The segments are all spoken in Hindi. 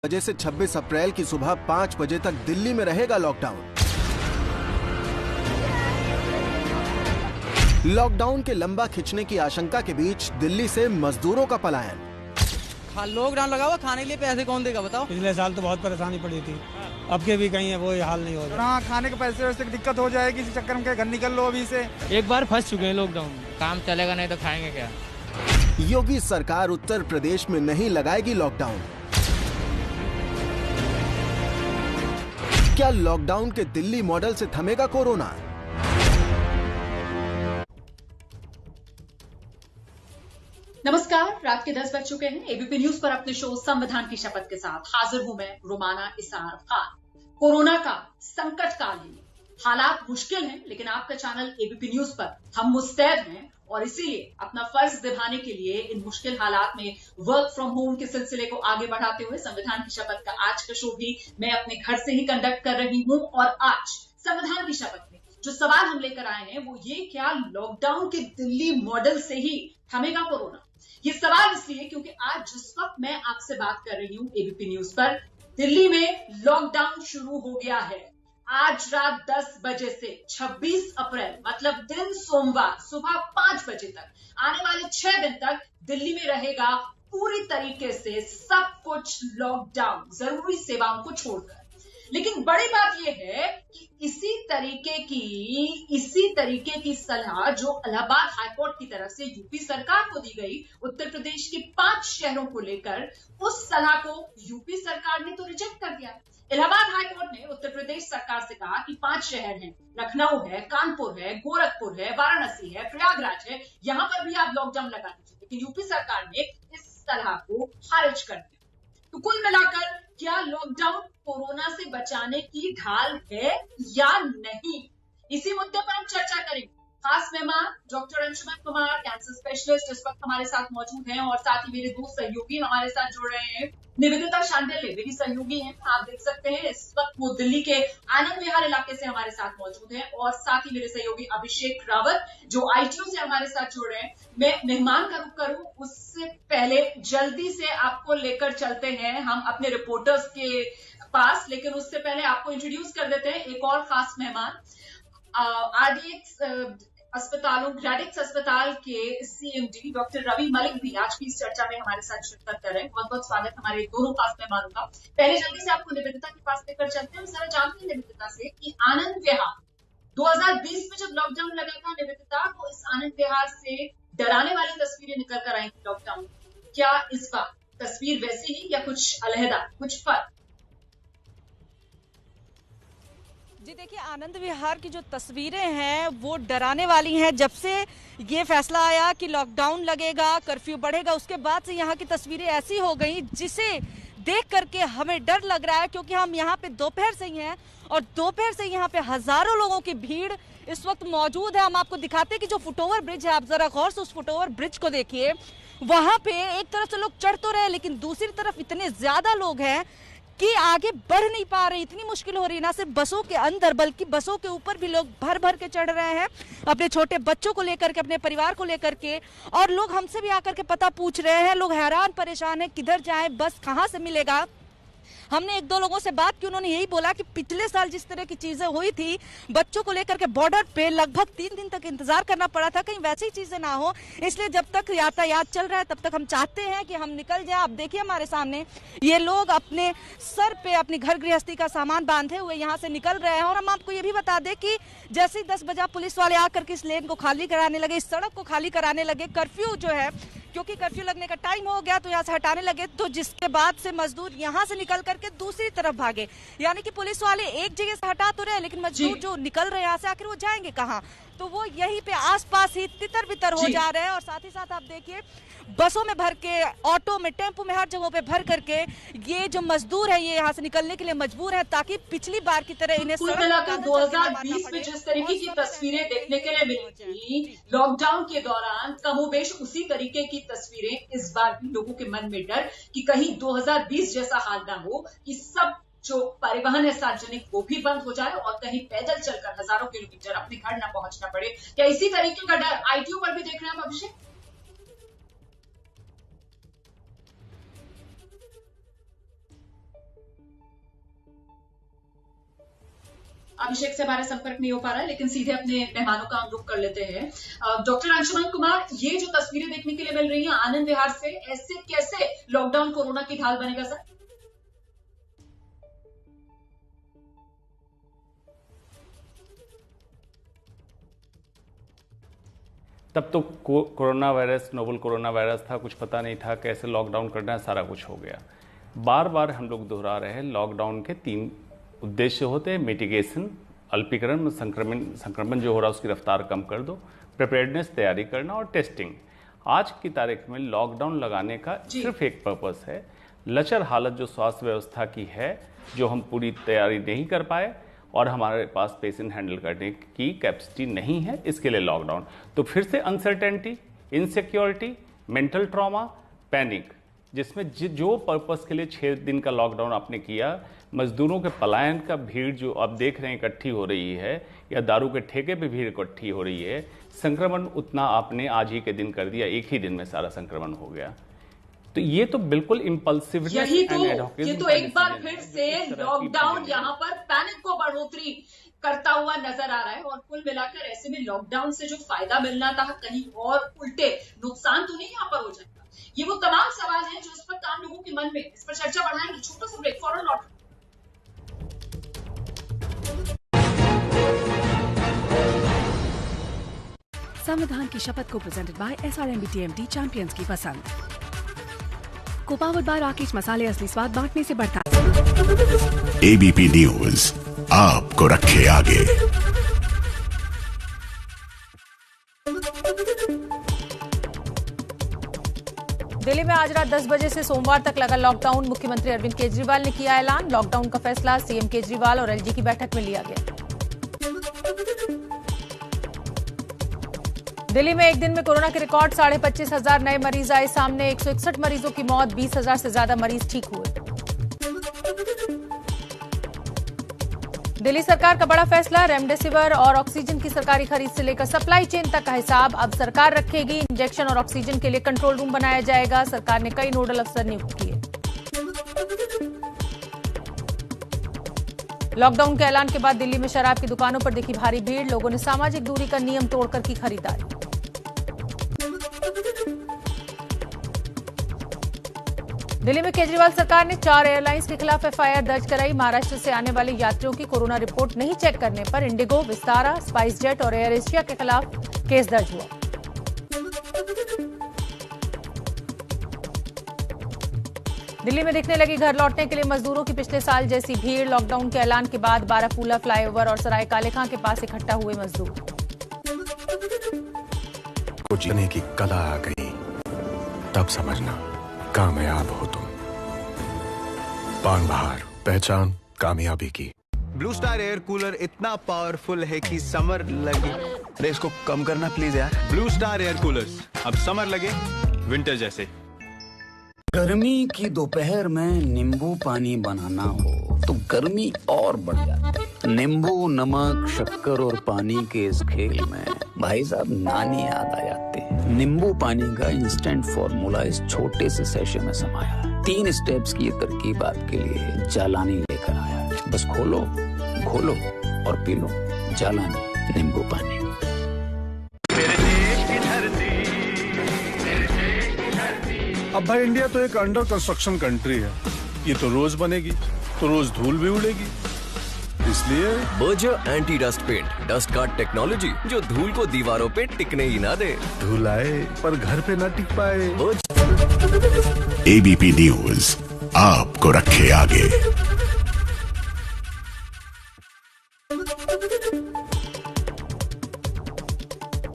वजह से 26 अप्रैल की सुबह 5 बजे तक दिल्ली में रहेगा लॉकडाउन। लॉकडाउन के लंबा खिंचने की आशंका के बीच दिल्ली से मजदूरों का पलायन। लॉकडाउन लगा हुआ, खाने के लिए पैसे कौन देगा बताओ? पिछले साल तो बहुत परेशानी पड़ी थी, अब के भी कहीं है वो हाल नहीं हो रहा। हाँ, खाने के पैसे वैसे दिक्कत हो जाएगी, इसी चक्कर में घर निकल लो अभी से। एक बार फंस चुके हैं लॉकडाउन में, काम चलेगा नहीं तो खाएंगे क्या? योगी सरकार उत्तर प्रदेश में नहीं लगाएगी लॉकडाउन। क्या लॉकडाउन के दिल्ली मॉडल से थमेगा कोरोना? नमस्कार, रात के 10 बज चुके हैं। एबीपी न्यूज पर अपने शो संविधान की शपथ के साथ हाजिर हूं मैं, रोमाना इसार खान। कोरोना का संकट काल है, हालात मुश्किल हैं, लेकिन आपका चैनल एबीपी न्यूज पर हम मुस्तैद हैं और इसीलिए अपना फर्ज निभाने के लिए इन मुश्किल हालात में वर्क फ्रॉम होम के सिलसिले को आगे बढ़ाते हुए संविधान की शपथ का आज का शो भी मैं अपने घर से ही कंडक्ट कर रही हूं। और आज संविधान की शपथ में जो सवाल हम लेकर आए हैं वो ये, क्या लॉकडाउन के दिल्ली मॉडल से ही थमेगा कोरोना? ये सवाल इसलिए क्योंकि आज जिस वक्त मैं आपसे बात कर रही हूं एबीपी न्यूज पर, दिल्ली में लॉकडाउन शुरू हो गया है। आज रात 10 बजे से 26 अप्रैल मतलब दिन सोमवार सुबह 5 बजे तक आने वाले 6 दिन तक दिल्ली में रहेगा पूरी तरीके से सब कुछ लॉकडाउन, जरूरी सेवाओं को छोड़कर। लेकिन बड़ी बात यह है कि इसी तरीके की सलाह जो इलाहाबाद हाईकोर्ट की तरफ से यूपी सरकार को दी गई उत्तर प्रदेश के 5 शहरों को लेकर, उस सलाह को यूपी सरकार ने तो रिजेक्ट कर दिया। इलाहाबाद हाईकोर्ट ने उत्तर प्रदेश सरकार से कहा कि 5 शहर हैं, लखनऊ है, कानपुर है, गोरखपुर है, वाराणसी है, प्रयागराज है, यहां पर भी आप लॉकडाउन लगा दीजिए। लेकिन यूपी सरकार ने इस सलाह को खारिज कर दिया। तो कुल मिलाकर क्या लॉकडाउन कोरोना से बचाने की ढाल है या नहीं, इसी मुद्दे पर हम चर्चा करेंगे। खास मेहमान doctor Anshuman Kumar, cancer specialist, इस वक्त हमारे साथ मौजूद हैं और साथ ही मेरे 2 सहयोगी हमारे साथ जुड़ रहे हैं। निवेदिता शांडिल्य मेरी सहयोगी हैं, आप देख सकते हैं इस वक्त वो दिल्ली के आनंद विहार इलाके से हमारे साथ मौजूद हैं। और साथ ही मेरे सहयोगी अभिषेक रावत जो आईटीयू से हमारे साथ जुड़ रहे हैं। मैं मेहमान का रुख करूं उससे पहले जल्दी से आपको लेकर चलते हैं हम अपने रिपोर्टर्स के पास, लेकिन उससे पहले आपको इंट्रोड्यूस कर देते हैं एक और खास मेहमान। आरडीएक्स अस्पतालों ग्रेडिक्स अस्पताल के सीएमडी डॉक्टर रवि मलिक भी आज की इस चर्चा में हमारे साथ शिरकत कर रहे हैं। बहुत बहुत स्वागत हमारे दोनों खास मेहमानों का। पहले जल्दी से आपको निवेदिता के पास लेकर चलते हैं। जरा जानते हैं निवेदिता से कि आनंद विहार 2020 में जब लॉकडाउन लगा था निवेदिता, तो इस आनंद विहार से डराने वाली तस्वीरें निकल कर आई थी लॉकडाउन। क्या इस बार तस्वीर वैसी ही या कुछ अलहदा, कुछ फर्क? जी देखिए, आनंद विहार की जो तस्वीरें हैं वो डराने वाली हैं। जब से ये फैसला आया कि लॉकडाउन लगेगा, कर्फ्यू बढ़ेगा, उसके बाद से यहाँ की तस्वीरें ऐसी हो गई जिसे देख करके हमें डर लग रहा है, क्योंकि हम यहाँ पे दोपहर से ही हैं और दोपहर से यहाँ पे हजारों लोगों की भीड़ इस वक्त मौजूद है। हम आपको दिखाते हैं कि जो फुटओवर ब्रिज है, आप जरा गौर से उस फुटओवर ब्रिज को देखिए। वहां पे एक तरफ से लोग चढ़ तो रहे, लेकिन दूसरी तरफ इतने ज्यादा लोग हैं कि आगे बढ़ नहीं पा रहे। इतनी मुश्किल हो रही है, ना सिर्फ बसों के अंदर बल्कि बसों के ऊपर भी लोग भर भर के चढ़ रहे हैं, अपने छोटे बच्चों को लेकर के, अपने परिवार को लेकर के। और लोग हमसे भी आकर के पता पूछ रहे हैं, लोग हैरान परेशान हैं, किधर जाएं, बस कहाँ से मिलेगा। हमने 1-2 लोगों से बात की, उन्होंने यही बोला कि पिछले साल जिस तरह की चीजें हुई थी बच्चों को लेकर के बॉर्डर पे लगभग 3 दिन तक इंतजार करना पड़ा था, कहीं वैसी चीजें ना हो, इसलिए जब तक यातायात चल रहा है तब तक हम चाहते हैं कि हम निकल जाए। आप देखिए हमारे सामने ये लोग अपने सर पे अपनी घर गृहस्थी का सामान बांधे हुए यहाँ से निकल रहे हैं। और हम आपको ये भी बता दें कि जैसे ही 10 बजे पुलिस वाले आकर के इस लेन को खाली कराने लगे, इस सड़क को खाली कराने लगे, कर्फ्यू जो है, क्योंकि कर्फ्यू लगने का टाइम हो गया तो यहाँ से हटाने लगे, तो जिसके बाद से मजदूर यहाँ से निकल करके दूसरी तरफ भागे। यानी कि पुलिस वाले एक जगह से हटा तो रहे, लेकिन मजदूर जो निकल रहे हैं यहाँ से, आखिर वो जाएंगे कहाँ? तो वो यहीं पे आसपास ही तितर बितर हो जा रहे हैं। और साथ ही साथ आप देखिए बसों में भर के, ऑटो में, टेम्पो में, हर जगहों पे भर करके ये जो मजदूर है ये यहाँ से निकलने के लिए मजबूर है, ताकि पिछली बार की तरह इन्हें 2020 में जिस तरीके की तस्वीरें देखने के लिए मिली थी लॉकडाउन के दौरान, कमोबेश उसी तरीके की तस्वीरें इस बार भी लोगों के मन में डर कि कहीं 2020 जैसा हाल ना हो कि सब जो परिवहन है सार्वजनिक वो भी बंद हो जाए और कहीं पैदल चलकर हजारों किलोमीटर अपने घर न पहुंचना पड़े। क्या इसी तरीके का डर आईटीयू पर भी देख रहे हैं आप अभिषेक? अभिषेक से हमारा संपर्क नहीं हो पा रहा है, लेकिन सीधे अपने मेहमानों का हम रुख कर लेते हैं। डॉक्टर अंशुमन कुमार, ये जो तस्वीरें देखने के लिए मिल रही हैं आनंद विहार से, ऐसे कैसे लॉकडाउन कोरोना की ढाल बनेगा सर? तब तो corona virus, novel corona virus था, कुछ पता नहीं था कैसे लॉकडाउन करना है, सारा कुछ हो गया। बार बार हम लोग दोहरा रहे हैं, लॉकडाउन के 3 उद्देश्य होते हैं। मिटिगेशन, अल्पीकरण, संक्रमण जो हो रहा है उसकी रफ्तार कम कर दो, प्रिपेयर्डनेस, तैयारी करना, और टेस्टिंग। आज की तारीख में लॉकडाउन लगाने का सिर्फ एक पर्पस है, लचर हालत जो स्वास्थ्य व्यवस्था की है, जो हम पूरी तैयारी नहीं कर पाए और हमारे पास पेशेंट हैंडल करने की कैपेसिटी नहीं है, इसके लिए लॉकडाउन। तो फिर से uncertainty, insecurity, mental trauma, panic, जिसमें जो पर्पस के लिए 6 दिन का लॉकडाउन आपने किया, मजदूरों के पलायन का भीड़ जो आप देख रहे हैं इकट्ठी हो रही है, या दारू के ठेके पे भीड़ इकट्ठी हो रही है, संक्रमण उतना आपने आज ही के दिन कर दिया, एक ही दिन में सारा संक्रमण हो गया। तो ये तो बिल्कुल इम्पल्सिवनेस एंड ये तो एक बार फिर से लॉकडाउन यहाँ पर पैनिक को बढ़ोतरी करता हुआ नजर आ रहा है। और कुल मिलाकर ऐसे में लॉकडाउन से जो फायदा मिलना था, कहीं और उल्टे नुकसान तो नहीं यहाँ पर हो जाएगा? ये वो तमाम सवाल हैं जो इस पर आम लोगों के मन में, इस पर चर्चा बढ़ाएंगे। छोटा सा ब्रेक, फौरन लौट। संविधान की शपथ को presented by SRMB TMT champions की पसंद को पावर्ड बाय राकेश मसाले, असली स्वाद बांटने से बढ़ता। ABP न्यूज आपको रखे आगे। दिल्ली में आज रात 10 बजे से सोमवार तक लगा लॉकडाउन। मुख्यमंत्री अरविंद केजरीवाल ने किया ऐलान। लॉकडाउन का फैसला सीएम केजरीवाल और LG की बैठक में लिया गया। दिल्ली में एक दिन में कोरोना के रिकॉर्ड 25,500 नए मरीज आए सामने। 161 मरीजों की मौत, 20,000 से ज्यादा मरीज ठीक हुए। दिल्ली सरकार का बड़ा फैसला, रेमडेसिविर और ऑक्सीजन की सरकारी खरीद से लेकर सप्लाई चेन तक का हिसाब अब सरकार रखेगी। इंजेक्शन और ऑक्सीजन के लिए कंट्रोल रूम बनाया जाएगा। सरकार ने कई नोडल अफसर नियुक्त किए। लॉकडाउन के ऐलान के बाद दिल्ली में शराब की दुकानों पर दिखी भारी भीड़। लोगों ने सामाजिक दूरी का नियम तोड़कर की खरीदारी। दिल्ली में केजरीवाल सरकार ने 4 एयरलाइंस के खिलाफ FIR दर्ज कराई। महाराष्ट्र से आने वाले यात्रियों की कोरोना रिपोर्ट नहीं चेक करने पर इंडिगो, विस्तारा, स्पाइस जेट और एयर एशिया के खिलाफ केस दर्ज हुआ। दिल्ली में दिखने लगी घर लौटने के लिए मजदूरों की पिछले साल जैसी भीड़। लॉकडाउन के ऐलान के बाद बाराफूला फ्लाईओवर और सराय काले खां के पास इकट्ठा हुए मजदूर। को जीने की कला आ गई, तब समझना कामयाब हो तुम। पान बहार, पहचान कामयाबी की। ब्लू स्टार एयर कूलर इतना पावरफुल है कि समर लगे। अरे इसको कम करना प्लीज यार। ब्लू स्टार एयर कूलर्स, अब समर लगे विंटर जैसे। गर्मी की दोपहर में नींबू पानी बनाना हो तो गर्मी और बढ़ जाती है। नींबू, नमक, शक्कर और पानी के इस खेल में भाई साहब नानी याद आ जाते हैं। नींबू पानी का इंस्टेंट फॉर्मूला इस छोटे से सेशन में समाया है। 3 स्टेप्स की ये तरकीब आपके लिए जालानी लेकर आया है। बस खोलो, घोलो और पी लो जालानी नींबू पानी। अब भाई इंडिया तो एक अंडर कंस्ट्रक्शन कंट्री है। ये तो रोज बनेगी तो रोज धूल भी उड़ेगी, इसलिए Berger anti dust paint, dust guard technology जो धूल को दीवारों पे टिकने ही ना दे। धूल आए पर घर पे ना टिक पाए। ABP न्यूज आपको रखे आगे।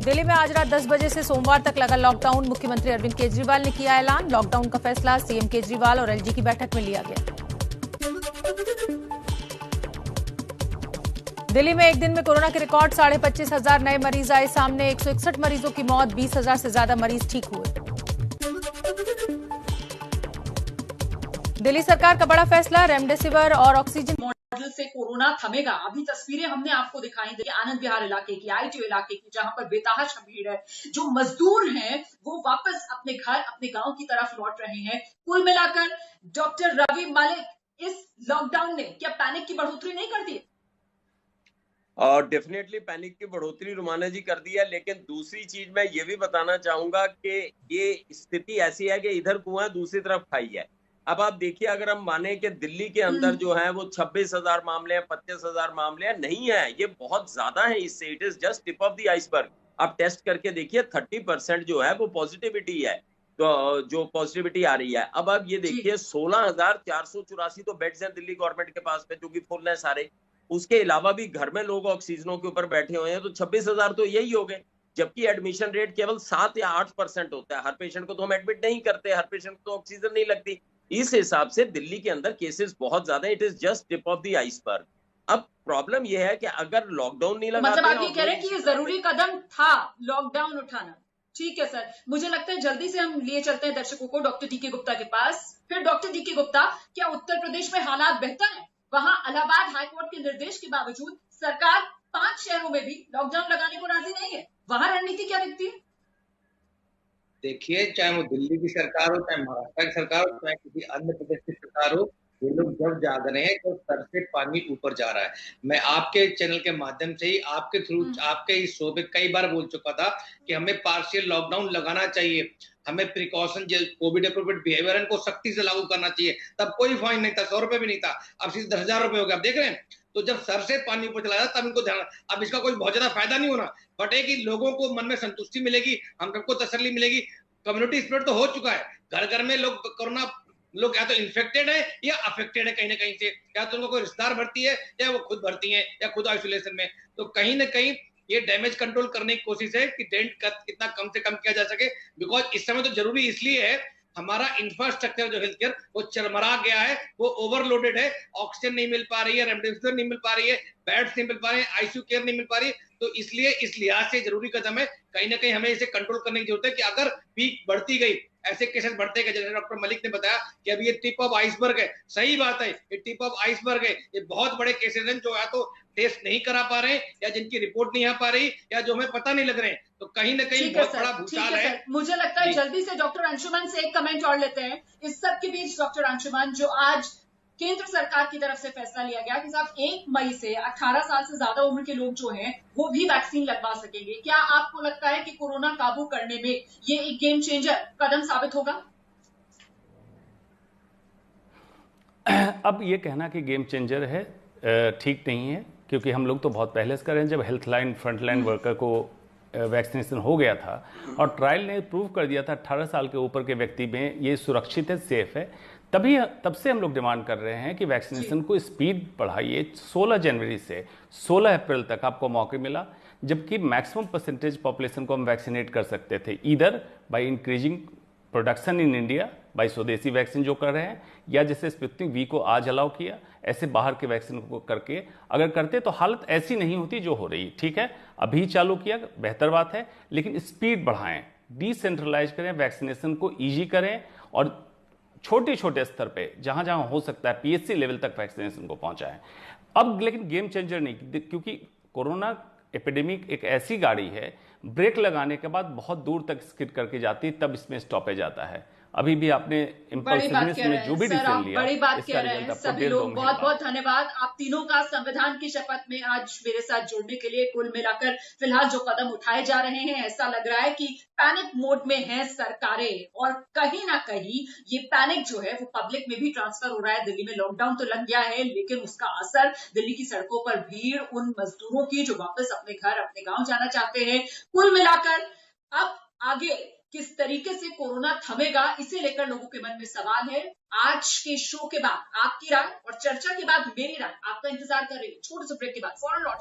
दिल्ली में आज रात 10 बजे से सोमवार तक लगा लॉकडाउन। मुख्यमंत्री अरविंद केजरीवाल ने किया ऐलान। लॉकडाउन का फैसला सीएम केजरीवाल और LG की बैठक में लिया गया। दिल्ली में एक दिन में कोरोना के रिकॉर्ड 25,500 नए मरीज आए सामने। 161 मरीजों की मौत, 20,000 से ज्यादा मरीज ठीक हुए। दिल्ली सरकार का बड़ा फैसला, रेमडेसिविर और ऑक्सीजन मॉडल से कोरोना थमेगा। अभी तस्वीरें हमने आपको दिखाई दी आनंद विहार इलाके की, ITO इलाके की, जहां पर बेतहाशा भीड़ है। जो मजदूर हैं वो वापस अपने घर, अपने गांव की तरफ लौट रहे हैं। कुल मिलाकर डॉक्टर रवि मलिक इस लॉकडाउन ने क्या पैनिक की बढ़ोतरी नहीं कर दी? और डेफिनेटली पैनिक की बढ़ोतरी रुमाना जी कर दी है, लेकिन दूसरी चीज मैं ये भी बताना चाहूंगा कि ये स्थिति ऐसी है कि इधर कुआं दूसरी तरफ खाई है। अब आप देखिए, अगर हम माने कि दिल्ली के अंदर जो है वो 26,000 मामले हैं, 25,000 मामले हैं, नहीं है, ये बहुत ज्यादा है इससे। It is just tip of the iceberg. आप टेस्ट करके देखिए, 30% जो है वो पॉजिटिविटी है, तो जो पॉजिटिविटी आ रही है। अब आप ये देखिए, 16,484 तो बेड्स हैं दिल्ली गवर्नमेंट के पास में, जो कि फुल है सारे। उसके अलावा भी घर में लोग ऑक्सीजनों के ऊपर बैठे हुए हैं, तो 26,000 तो यही हो गए। जबकि एडमिशन रेट केवल 7 या 8% होता है। हर पेशेंट को तो हम एडमिट नहीं करते, हर पेशेंट को तो ऑक्सीजन नहीं लगती। इस हिसाब से दिल्ली के अंदर केसेस बहुत ज्यादा, it is just tip of the iceberg. अब प्रॉब्लम यह है कि अगर लॉकडाउन नहीं लगाते, मतलब आप ये कह रहे हैं कि ये जरूरी कदम था लॉकडाउन उठाना। ठीक है सर, मुझे लगता है जल्दी से हम लिए चलते हैं दर्शकों को डॉक्टर डीके गुप्ता के पास। फिर डॉक्टर डीके गुप्ता, क्या उत्तर प्रदेश में हालात बेहतर है? वहां इलाहाबाद हाईकोर्ट के निर्देश के बावजूद सरकार 5 शहरों में भी लॉकडाउन लगाने को राजी नहीं है। वहां रणनीति क्या दिखती है? देखिए, चाहे वो दिल्ली की सरकार हो, चाहे महाराष्ट्र की सरकार हो, चाहे किसी अन्य प्रदेश की सरकार हो, ये लोग जब जाग रहे हैं तो सर से पानी ऊपर जा रहा है। मैं आपके चैनल के माध्यम से ही, आपके थ्रू, आपके इस शो पे कई बार बोल चुका था कि हमें पार्शियल लॉकडाउन लगाना चाहिए, हमें प्रिकॉशन, कोविड अप्रोप्रिएट बिहेवियर को सख्ती से लागू करना चाहिए। तब कोई फाइन नहीं था, 100 रुपए भी नहीं था, अब सीधे 10,000 रुपए हो गया। आप देख रहे हैं, तो जब सर से पानी ऊपर चला जाता तब इनको ध्यान, अब इसका कोई बहुत ज्यादा फायदा नहीं होना, बट है कि लोगों को मन में संतुष्टि मिलेगी, हम सबको तसल्ली मिलेगी। कम्युनिटी स्प्रेड तो हो चुका है, घर घर में लोग कोरोना, लोग या तो इन्फेक्टेड है या अफेक्टेड है कहीं ना कहीं से, या तो उनको कोई रिश्तेदार भर्ती है या वो खुद भर्ती है या खुद आइसोलेशन में। तो कहीं ना कहीं ये डैमेज कंट्रोल करने की कोशिश है कि डेंट कितना कम से कम किया जा सके। बिकॉज इस समय तो जरूरी इसलिए है, हमारा इंफ्रास्ट्रक्चर जो हेल्थ केयर वो चरमरा गया है, वो ओवरलोडेड है, ऑक्सीजन नहीं मिल पा रही है, रेमडेसिविर नहीं मिल पा रही है, बेड्स नहीं मिल पा रहे हैं, आईसीयू केयर नहीं मिल पा रही है। तो इसलिए इस लिहाज से जरूरी कदम है, कहीं ना कहीं हमें इसे कंट्रोल करने की जरूरत है कि अगर पीक बढ़ती गई, ऐसे केसेस बढ़ते गए, जैसे डॉक्टर मलिक ने बताया कि अभी ये टिप ऑफ आइसबर्ग है। सही बात है, ये टिप ऑफ आइसबर्ग है। ये बहुत बड़े केसेस हैं जो या तो टेस्ट नहीं करा पा रहे हैं, या जिनकी रिपोर्ट नहीं आ पा रही, या जो हमें पता नहीं लग रहे हैं। तो कहीं ना कहीं बहुत बड़ा भूचाल है। मुझे लगता है जल्दी से डॉक्टर अंशुमन से एक कमेंट और लेते हैं इस सब के बीच। डॉक्टर अंशुमन, जो आज केंद्र सरकार की तरफ से फैसला लिया गया कि साहब 1 मई से 18 साल से ज्यादा उम्र के लोग जो हैं वो भी वैक्सीन लगवा सकेंगे, क्या आपको लगता है कि कोरोना काबू करने में ये एक गेम चेंजर कदम साबित होगा? अब ये कहना कि गेम चेंजर है ठीक नहीं है, क्योंकि हम लोग तो बहुत पहले से कर रहे हैं। जब health line, front line worker को वैक्सीनेशन हो गया था और ट्रायल ने प्रूव कर दिया था 18 साल के ऊपर के व्यक्ति में ये सुरक्षित है, सेफ है, तब से हम लोग डिमांड कर रहे हैं कि वैक्सीनेशन को स्पीड बढ़ाइए। 16 जनवरी से 16 अप्रैल तक आपको मौका मिला, जबकि मैक्सिमम परसेंटेज पॉपुलेशन को हम वैक्सीनेट कर सकते थे, either by increasing production in India, by स्वदेशी वैक्सीन जो कर रहे हैं, या जैसे स्पुतनिक वी को आज अलाउ किया, ऐसे बाहर के वैक्सीन को करके अगर करते तो हालत ऐसी नहीं होती जो हो रही। ठीक है, अभी चालू किया, बेहतर बात है, लेकिन स्पीड बढ़ाएं, डिसेंट्रलाइज करें, वैक्सीनेशन को ईजी करें और छोटे छोटे स्तर पे जहां जहां हो सकता है पीएचसी लेवल तक वैक्सीनेशन को पहुंचाएं। अब लेकिन गेम चेंजर नहीं, क्योंकि कोरोना एपिडेमिक एक ऐसी गाड़ी है, ब्रेक लगाने के बाद बहुत दूर तक स्किड करके जाती है, तब इसमें स्टॉपेज आता है। अभी भी आपने इम्पल्सिवनेस में जो भी डिसीजन लिया, बड़ी बात कह रहे हैं सभी लोग। बहुत बहुत धन्यवाद आप तीनों का संविधान की शपथ में आज मेरे साथ जुड़ने के लिए। कुल मिलाकर फिलहाल जो कदम उठाए जा रहे हैं, ऐसा लग रहा है कि पैनिक मोड में है सरकारें, और कहीं ना कहीं ये पैनिक जो है वो पब्लिक में भी ट्रांसफर हो रहा है। दिल्ली में लॉकडाउन तो लग गया है, लेकिन उसका असर दिल्ली की सड़कों पर भीड़ उन मजदूरों की जो वापस अपने घर, अपने गांव जाना चाहते हैं। कुल मिलाकर अब आगे किस तरीके से कोरोना थमेगा, इसे लेकर लोगों के मन में सवाल है। आज के शो के बाद आपकी राय और चर्चा के बाद मेरी राय आपका इंतजार कर रही है। छोटे से ब्रेक के बाद फौरन लौट।